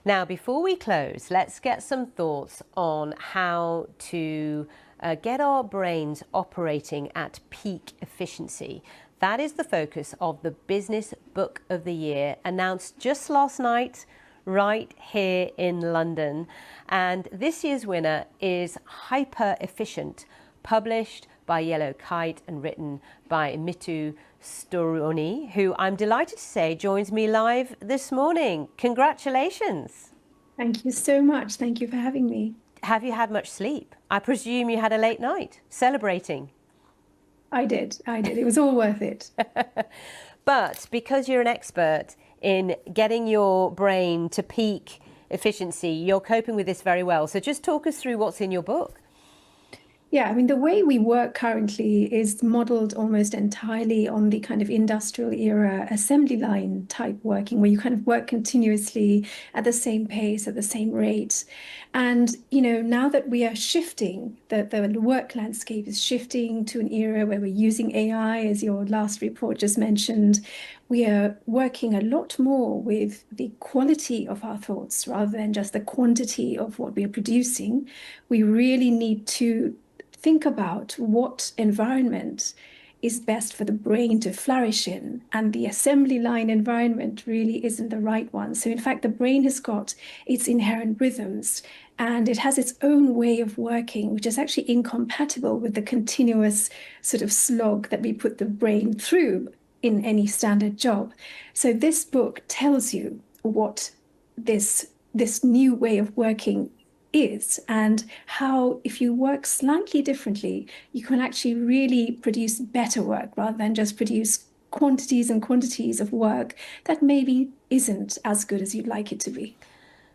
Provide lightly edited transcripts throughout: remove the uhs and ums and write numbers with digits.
Now, before we close, let's get some thoughts on how to get our brains operating at peak efficiency. That is the focus of the Business Book of the Year, announced just last night, right here in London. And this year's winner is Hyperefficient, published by Yellow Kite and written by Mithu Storoni, who I'm delighted to say joins me live this morning. Congratulations. Thank you so much. Thank you for having me. Have you had much sleep? I presume you had a late night celebrating. I did. It was all worth it. But because you're an expert in getting your brain to peak efficiency, you're coping with this very well. So just talk us through what's in your book. Yeah, I mean, the way we work currently is modeled almost entirely on the kind of industrial era assembly line type working, where you kind of work continuously at the same pace, at the same rate. And, now that we are shifting, the work landscape is shifting to an era where we're using AI, as your last report just mentioned. We are working a lot more with the quality of our thoughts rather than just the quantity of what we are producing. We really need to think about what environment is best for the brain to flourish in, and the assembly line environment really isn't the right one. So in fact, the brain has got its inherent rhythms and it has its own way of working, which is actually incompatible with the continuous sort of slog that we put the brain through in any standard job. So this book tells you what this new way of working is, and how if you work slightly differently, you can actually really produce better work rather than just produce quantities and quantities of work that maybe isn't as good as you'd like it to be.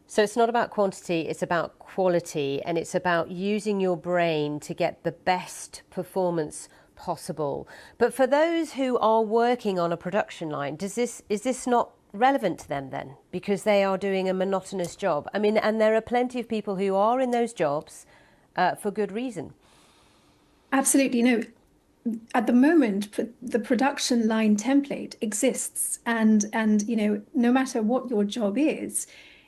So it's not about quantity, it's about quality, and it's about using your brain to get the best performance possible. But for those who are working on a production line, is this not relevant to them then, because they are doing a monotonous job? I mean, and there are plenty of people who are in those jobs for good reason. Absolutely. No, at the moment, the production line template exists, and no matter what your job is,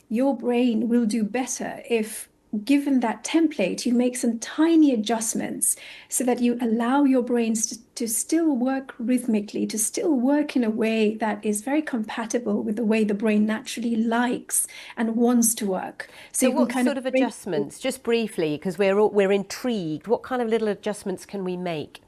your brain will do better if, given that template, you make some tiny adjustments so that you allow your brains to still work rhythmically, to still work in a way that is very compatible with the way the brain naturally likes and wants to work. So what sort of adjustments, just briefly, because we're intrigued, what kind of little adjustments can we make?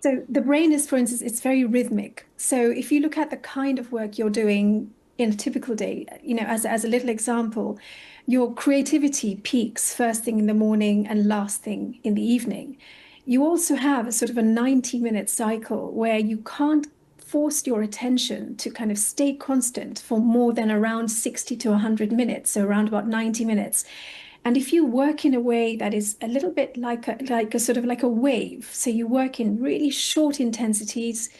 So the brain is, for instance, it's very rhythmic. So if you look at the kind of work you're doing in a typical day, as a little example, your creativity peaks first thing in the morning and last thing in the evening. You also have a sort of a 90-minute cycle where you can't force your attention to kind of stay constant for more than around 60 to 100 minutes, so around about 90 minutes. And if you work in a way that is a little bit like a sort of like a wave, so you work in really short intensities,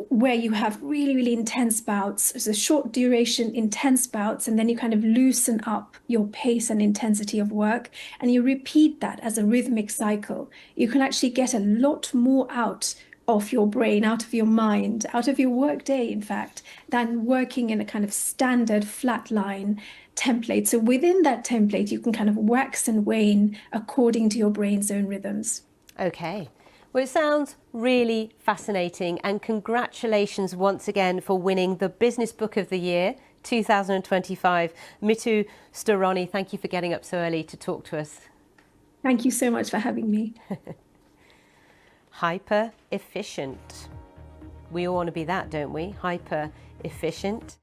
where you have really, really intense bouts, it's a short duration, intense bouts, and then you kind of loosen up your pace and intensity of work, and you repeat that as a rhythmic cycle, you can actually get a lot more out of your brain, out of your mind, out of your work day, in fact, than working in a kind of standard flat line template. So within that template, you can kind of wax and wane according to your brain's own rhythms. Okay. Well, it sounds really fascinating, and congratulations once again for winning the Business Book of the Year 2025. Mithu Storoni, thank you for getting up so early to talk to us. Thank you so much for having me. Hyper efficient. We all want to be that, don't we? Hyper efficient.